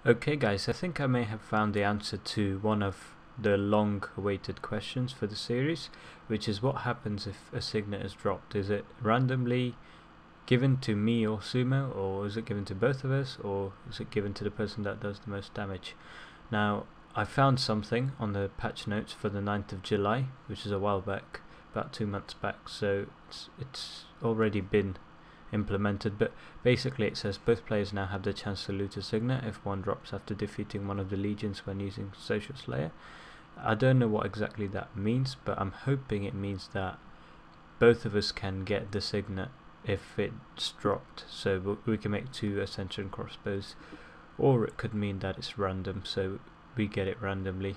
Okay guys, I think I may have found the answer to one of the long awaited questions for the series, which is what happens if a signet is dropped. Is it randomly given to me or Sewmo, or is it given to both of us, or is it given to the person that does the most damage? Now, I found something on the patch notes for the 9th of July, which is a while back, about 2 months back, so it's already been implemented, but basically it says both players now have the chance to loot a signet if one drops after defeating one of the legions when using Social Slayer. I don't know what exactly that means, but I'm hoping it means that both of us can get the signet if it's dropped, so we can make 2 Ascension Crossbows, or it could mean that it's random, so we get it randomly.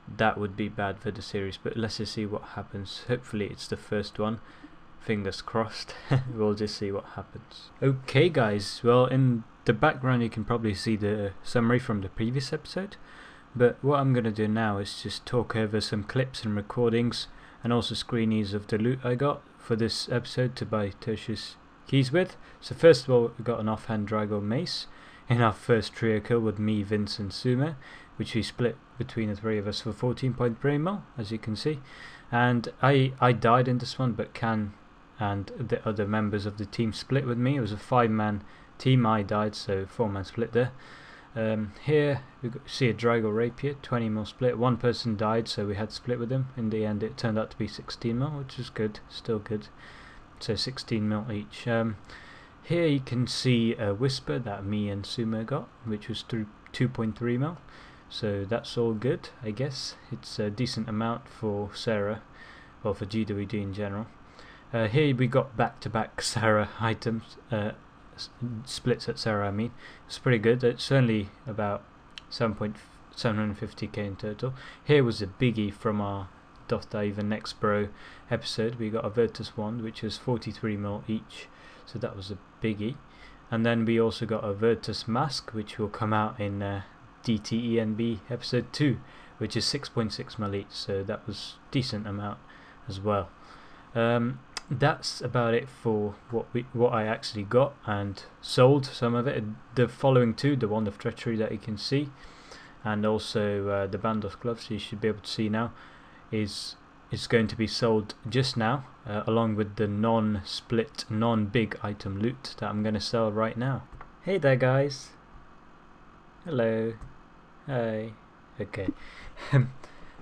That would be bad for the series, but let's just see what happens. Hopefully it's the first one. Fingers crossed. We'll just see what happens. Okay guys, well in the background you can probably see the summary from the previous episode, but what I'm going to do now is just talk over some clips and recordings and also screenies of the loot I got for this episode to buy Tertius keys with. So first of all, we got an offhand Drago Mace in our first trio kill with me, Vince and Sewmo, which we split between the 3 of us for 14.3 mil, as you can see. And I died in this one, but Can and the other members of the team split with me. It was a 5-man team. I died, so 4-man split there. Here we see a Drago Rapier, 20 mil split. One person died, so we had to split with him. In the end it turned out to be 16 mil, which is good, still good. So 16 mil each. Here you can see a Whisper that me and Sewmo got, which was through 2.3 mil. So that's all good, I guess. It's a decent amount for Sarah, well for GWD in general. Here we got back-to-back Sarah items, splits at Sarah I mean. It's pretty good. It's only about 750k in total. Here was a biggie from our Doth, even Next Bro episode. We got a Virtus Wand, which was 43 mil each, so that was a biggie. And then we also got a Virtus Mask, which will come out in DTENB episode 2, which is 6.6 mil each, so that was decent amount as well. That's about it for what I actually got and sold some of it. The following 2, the Wand of Treachery that you can see, and also the Bandos gloves you should be able to see now, is going to be sold just now, along with the non-split, non-big item loot that I'm going to sell right now. Hey there guys. Hello. Hi. Okay.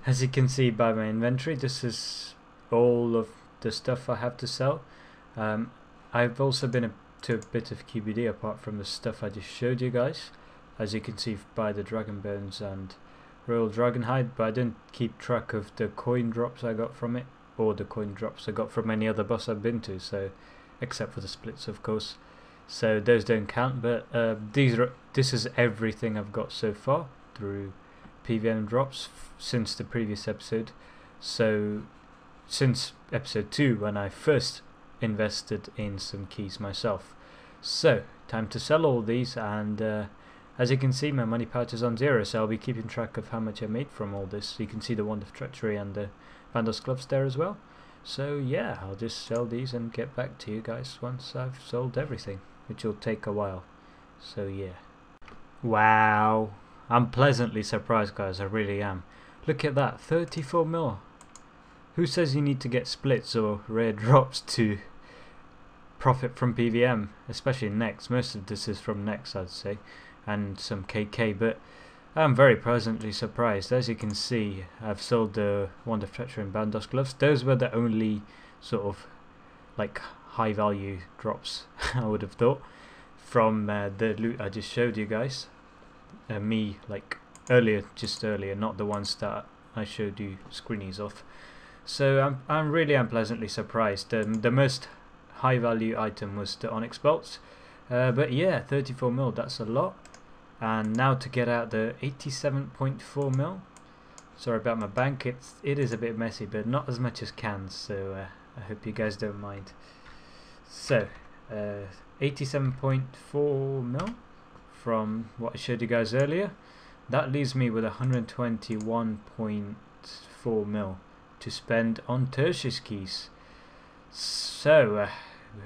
As you can see by my inventory, this is all of the stuff I have to sell. I've also been to a bit of QBD apart from the stuff I just showed you guys, as you can see by the Dragon Bones and Royal Dragon Hide, but I didn't keep track of the coin drops I got from it, or the coin drops I got from any other boss I've been to, so except for the splits of course, so those don't count. But this is everything I've got so far through PVM drops since the previous episode. So since episode 2, when I first invested in some keys myself. So time to sell all these, and as you can see my money pouch is on 0, so I'll be keeping track of how much I made from all this. You can see the Wand of Treachery and the Bandos gloves there as well. So yeah, I'll just sell these and get back to you guys once I've sold everything, which will take a while. So yeah. Wow, I'm pleasantly surprised guys, I really am. Look at that, 34 mil. Who says you need to get splits or rare drops to profit from PVM, especially Next? Most of this is from Next, I'd say, and some KK, but I'm very pleasantly surprised. As you can see, I've sold the Wand of Treachery and Bandos gloves. Those were the only sort of like high value drops I would have thought from the loot I just showed you guys. Me like just earlier, not the ones that I showed you screenies of. So I'm really pleasantly surprised. The most high value item was the Onyx bolts, but yeah, 34 mil, that's a lot. And now to get out the 87.4 mil. Sorry about my bank, it is a bit messy, but not as much as Can's, so I hope you guys don't mind. So 87.4 mil from what I showed you guys earlier. That leaves me with 121.4 mil to spend on Tertius keys. So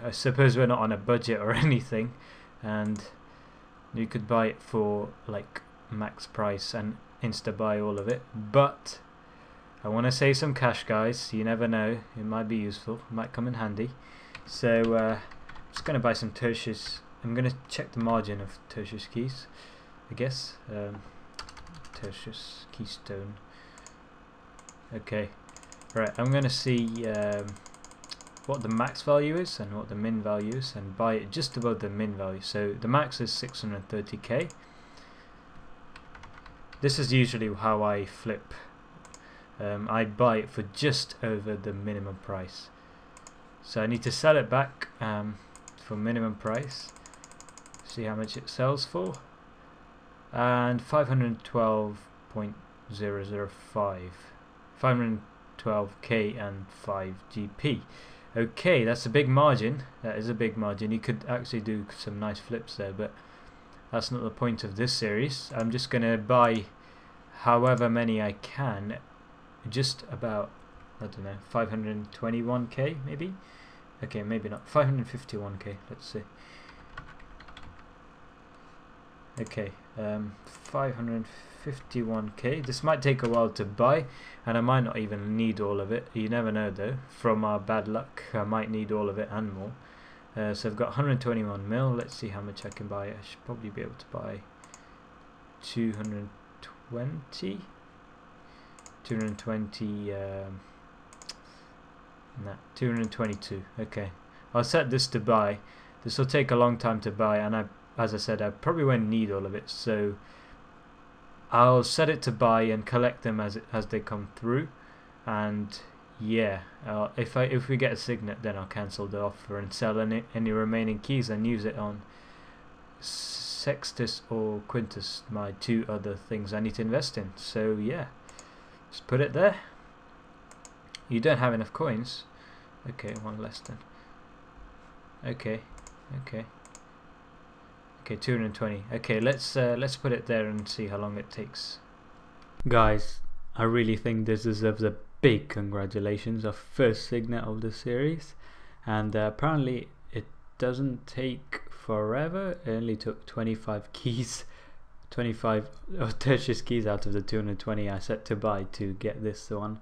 I suppose we're not on a budget or anything, and You could buy it for like max price and insta buy all of it, but I want to save some cash, guys. You never know, it might be useful, it might come in handy. So I'm just going to buy some tertius. I'm going to check the margin of tertius keys, I guess. Tertius keystone. Okay, right, I'm going to see what the max value is and what the min value is, and buy it just above the min value. So the max is 630k. This is usually how I flip. I buy it for just over the minimum price. So I need to sell it back for minimum price. See how much it sells for. And 512.005. 512k and 5 GP. Okay, that's a big margin. That is a big margin. You could actually do some nice flips there, but that's not the point of this series. I'm just going to buy however many I can. Just about, I don't know, 521k maybe? Okay, maybe not. 551k, let's see. Okay, 551k. This might take a while to buy, and I might not even need all of it. You never know though. From our bad luck, I might need all of it and more. So I've got 121 mil. Let's see how much I can buy. I should probably be able to buy 220. 222. Okay, I'll set this to buy. This will take a long time to buy, and as I said, I probably won't need all of it, so I'll set it to buy and collect them as they come through. And yeah, if we get a signet, then I'll cancel the offer and sell any remaining keys and use it on Sextus or Quintus, my two other things I need to invest in. So yeah, just put it there. You don't have enough coins. Okay, one less then. Okay, 220. Okay, let's put it there and see how long it takes. Guys, I really think this deserves a big congratulations, our first signet of the series, and apparently it doesn't take forever. It only took 25 keys, 25 tertius keys out of the 220 I set to buy to get this one.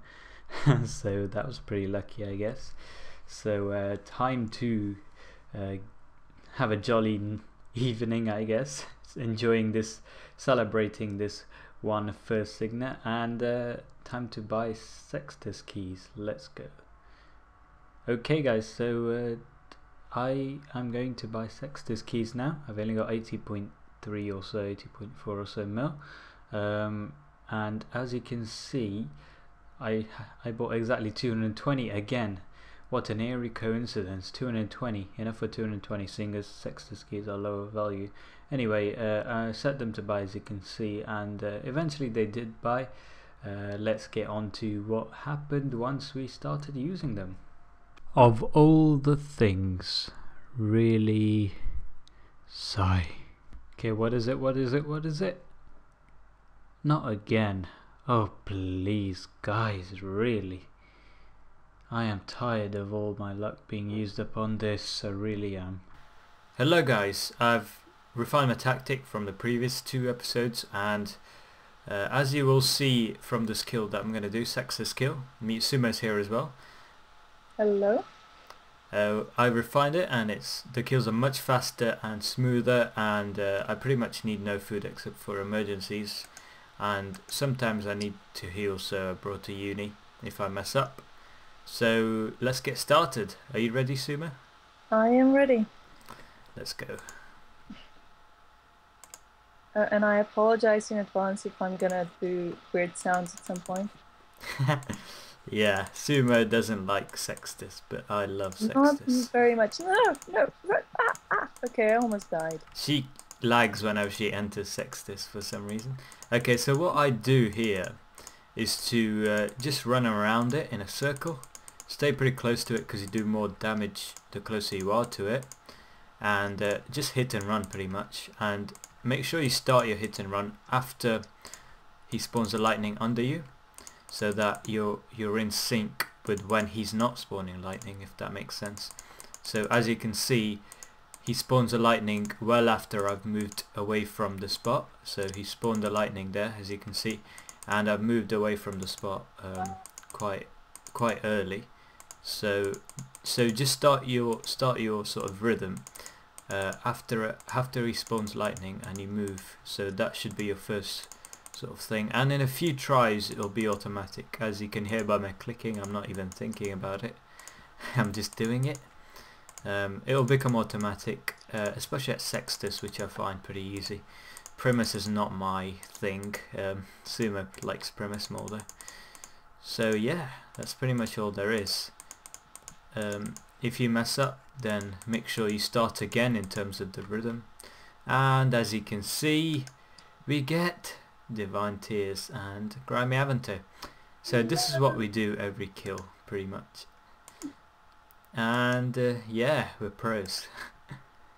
So that was pretty lucky, I guess. So time to have a jolly evening, I guess, enjoying this, celebrating this one first signet, and time to buy Sextus keys. Let's go. Okay guys, so I am going to buy Sextus keys now. I've only got 80.3 or so, 80.4 or so mil, and as you can see, I bought exactly 220 again. What an eerie coincidence. 220, enough for 220, seeing as Sextus keys are lower value. Anyway, I set them to buy, as you can see, and eventually they did buy. Let's get on to what happened once we started using them. Of all the things, really sigh. Okay, what is it? Not again. Oh please guys, really. I am tired of all my luck being used up on this, I really am. Hello guys, I've refined my tactic from the previous 2 episodes, and as you will see from the skill that I'm going to do, Sextus skill, Sewmo's here as well. Hello. I refined it, and the kills are much faster and smoother, and I pretty much need no food except for emergencies, and sometimes I need to heal, so I brought a uni if I mess up. So let's get started. Are you ready, Sewmo? I am ready. Let's go. And I apologize in advance if I'm gonna do weird sounds at some point. Yeah, Sewmo doesn't like Sextus, but I love Sextus. Not very much. No. Okay, I almost died. She lags whenever she enters Sextus for some reason. Okay, so what I do here is to just run around it in a circle. Stay pretty close to it because you do more damage the closer you are to it, and just hit and run pretty much, and make sure you start your hit and run after he spawns the lightning under you, so that you're in sync with when he's not spawning lightning, if that makes sense. So as you can see, he spawns a lightning well after I've moved away from the spot. So he spawned a lightning there, as you can see, and I've moved away from the spot quite early. So just start your sort of rhythm after he spawns lightning and you move. So that should be your first sort of thing, and in a few tries it'll be automatic. As you can hear by my clicking, I'm not even thinking about it. I'm just doing it. It'll become automatic, especially at Sextus, which I find pretty easy. Premise is not my thing. Sewmo likes premise more though. So yeah, that's pretty much all there is. If you mess up, then make sure you start again in terms of the rhythm. And as you can see, we get Divine Tears and Grimy Avanto. So this is what we do every kill, pretty much. And yeah, we're pros.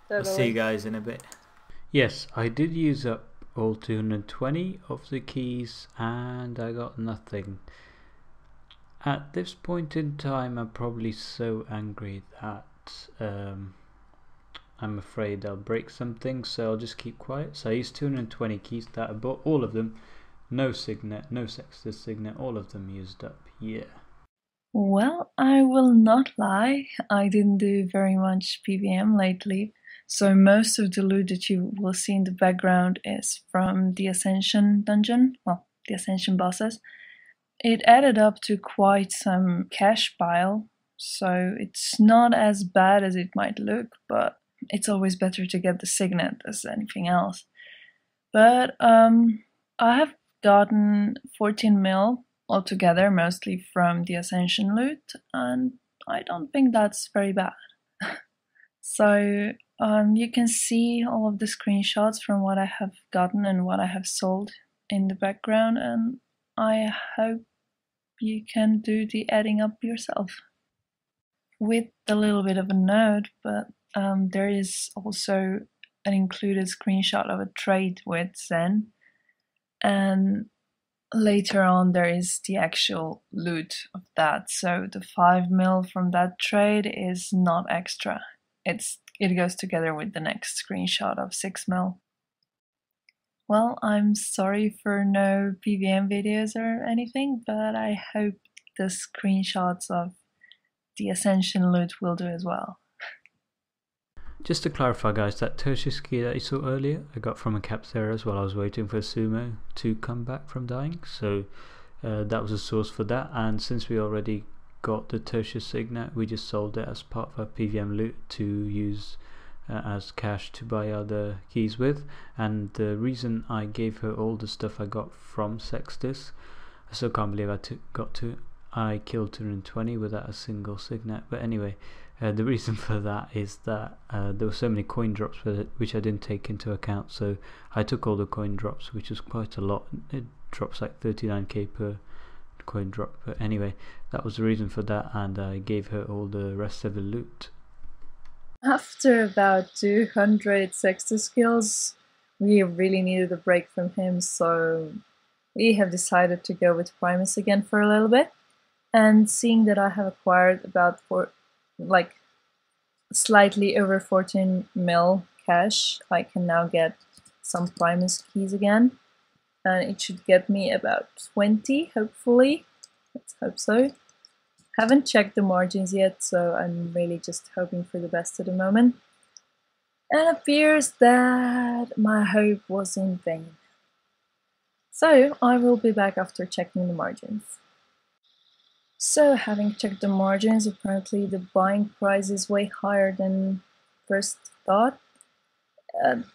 I'll see you guys in a bit. Yes, I did use up all 220 of the keys and I got nothing. At this point in time, I'm probably so angry that I'm afraid I'll break something, so I'll just keep quiet. So I used 220 keys that I bought, all of them. No signet, no Sextus signet, all of them used up. Yeah. Well, I will not lie, I didn't do very much PvM lately, so most of the loot that you will see in the background is from the Ascension dungeon, well, the Ascension bosses. It added up to quite some cash pile, so it's not as bad as it might look, but it's always better to get the signet as anything else. But I have gotten 14 mil altogether, mostly from the Ascension loot, and I don't think that's very bad. So you can see all of the screenshots from what I have gotten and what I have sold in the background, and I hope you can do the adding up yourself. With a little bit of a note, but there is also an included screenshot of a trade with Zen, and later on there is the actual loot of that. So the 5 mil from that trade is not extra. It goes together with the next screenshot of 6 mil. Well, I'm sorry for no PvM videos or anything, but I hope the screenshots of the Ascension loot will do as well. Just to clarify guys, that tertius key that you saw earlier, I got from a capsera as well. I was waiting for Sewmo to come back from dying, so that was a source for that. And since we already got the tertius signet, we just sold it as part of our PvM loot to use as cash to buy other keys with. And the reason I gave her all the stuff I got from Sextus, I still can't believe I killed 220 without a single signet. But anyway, the reason for that is that there were so many coin drops with it, which I didn't take into account. So I took all the coin drops, which was quite a lot. It drops like 39k per coin drop. But anyway, that was the reason for that, and I gave her all the rest of the loot. After about 200 Sextus kills, we really needed a break from him, so we have decided to go with Primus again for a little bit. And seeing that I have acquired about slightly over 14 mil cash, I can now get some Primus keys again. And it should get me about 20, hopefully. Let's hope so. Haven't checked the margins yet, so I'm really just hoping for the best at the moment. And it appears that my hope was in vain. So I will be back after checking the margins. So having checked the margins, apparently the buying price is way higher than first thought.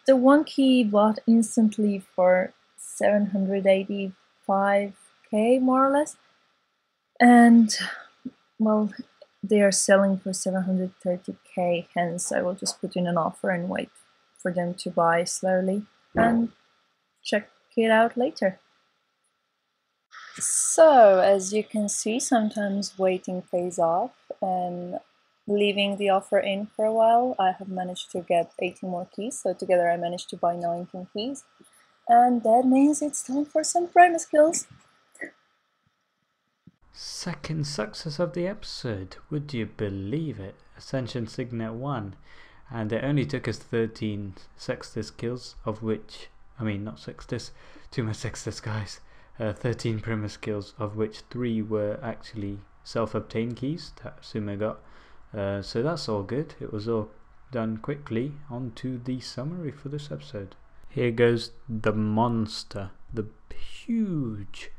The one key bought instantly for 785k more or less, and well, they are selling for 730k, hence I will just put in an offer and wait for them to buy slowly and check it out later. So, as you can see, sometimes waiting pays off, and leaving the offer in for a while, I have managed to get 18 more keys, so together I managed to buy 19 keys, and that means it's time for some Primus kills. Second success of the episode, would you believe it? Ascension Signet 1. and it only took us 13 Sextus kills, of which, I mean not Sextus, too much Sextus guys, 13 Primus kills, of which 3 were actually self-obtained keys that Sewmo got. So that's all good, it was all done quickly. On to the summary for this episode. Here goes the monster, the huge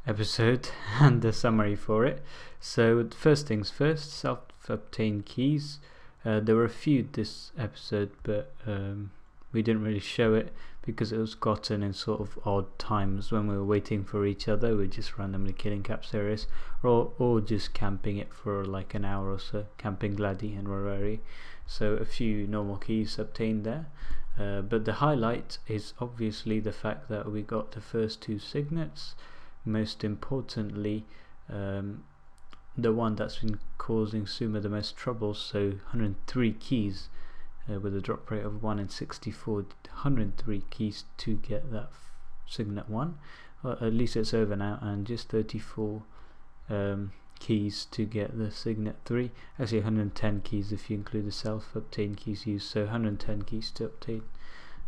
episode and the summary for it. So first things first, self-obtained keys. There were a few this episode, but we didn't really show it because it was gotten in sort of odd times when we were waiting for each other. We were just randomly killing caps areas, or just camping it for like an hour or so, camping Gladdy and Rorari. So a few normal keys obtained there. But the highlight is obviously the fact that we got the first 2 signets. Most importantly, the one that's been causing Sewmo the most trouble, so 103 keys with a drop rate of 1 in 64, 103 keys to get that signet 1. Well, at least it's over now, and just 34 keys to get the signet 3. Actually 110 keys if you include the self-obtained keys used, so 110 keys to obtain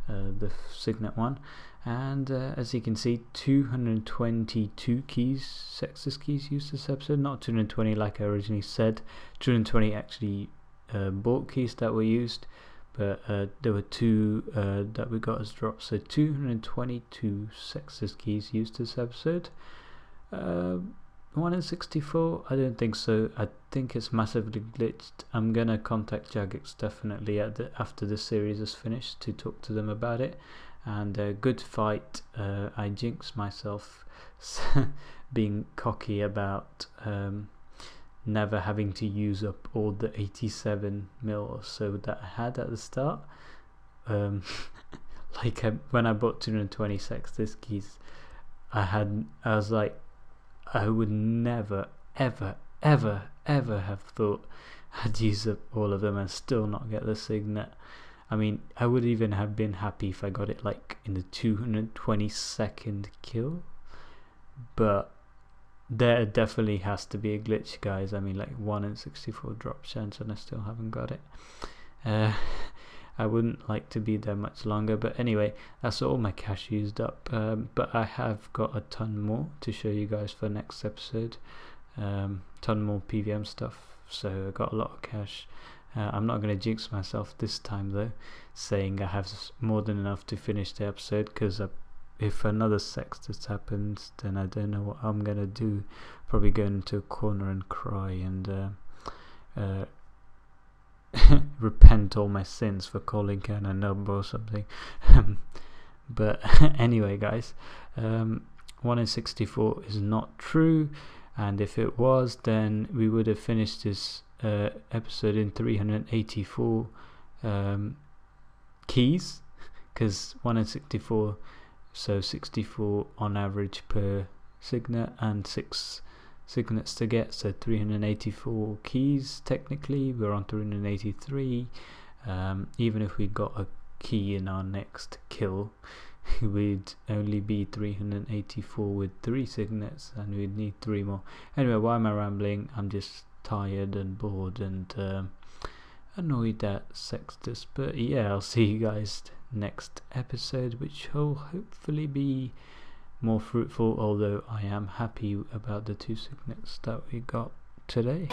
the signet 1. And as you can see, 222 keys, Sextus keys used this episode, not 220 like I originally said. 220 actually bought keys that were used, but there were 2 that we got as drops, so 222 Sextus keys used this episode. 1 in 64? I don't think so. I think it's massively glitched. I'm gonna contact Jagex definitely after the series is finished to talk to them about it. And good fight. I jinxed myself being cocky about never having to use up all the 87 mil or so that I had at the start. Like when I bought 220 Sextus keys, I was like, I would never ever have thought I'd use up all of them and still not get the signet. I mean, I would even have been happy if I got it like in the 222nd kill, but there definitely has to be a glitch, guys. I mean, like 1 in 64 drop chance and I still haven't got it. I wouldn't like to be there much longer, but anyway, that's all my cash used up. But I have got a ton more to show you guys for next episode. Ton more PVM stuff, so I got a lot of cash. I'm not going to jinx myself this time though, saying I have more than enough to finish the episode, because if another Sextus happens, then I don't know what I'm going to do. Probably go into a corner and cry and repent all my sins for calling Ken a nub or something. But anyway guys, 1 in 64 is not true, and if it was, then we would have finished this episode in 384 keys, because 1 in 64, so 64 on average per signet and 6 signets to get, so 384 keys. Technically we're on 383. Even if we got a key in our next kill, we'd only be 384 with 3 signets, and we'd need 3 more. Anyway, why am I rambling? I'm just tired and bored and annoyed at Sextus. But yeah, I'll see you guys next episode, which will hopefully be more fruitful, although I am happy about the 2 signets that we got today.